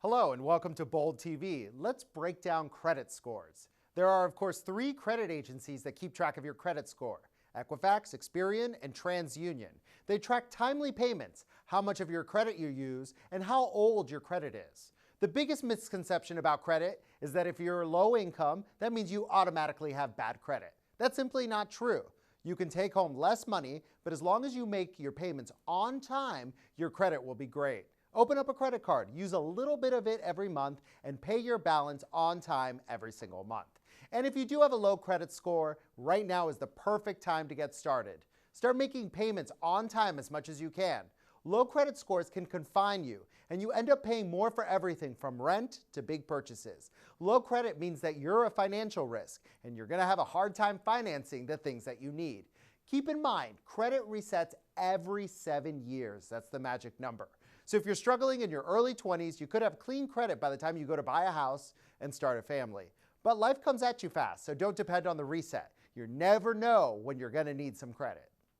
Hello and welcome to Bold TV. Let's break down credit scores. There are, of course, 3 credit agencies that keep track of your credit score: Equifax, Experian, and TransUnion. They track timely payments, how much of your credit you use, and how old your credit is. The biggest misconception about credit is that if you're low income, that means you automatically have bad credit. That's simply not true. You can take home less money, but as long as you make your payments on time, your credit will be great. Open up a credit card, use a little bit of it every month, and pay your balance on time every single month. And if you do have a low credit score, right now is the perfect time to get started. Start making payments on time as much as you can. Low credit scores can confine you, and you end up paying more for everything from rent to big purchases. Low credit means that you're a financial risk, and you're going to have a hard time financing the things that you need. Keep in mind, credit resets every 7 years. That's the magic number. So if you're struggling in your early 20s, you could have clean credit by the time you go to buy a house and start a family. But life comes at you fast, so don't depend on the reset. You never know when you're going to need some credit.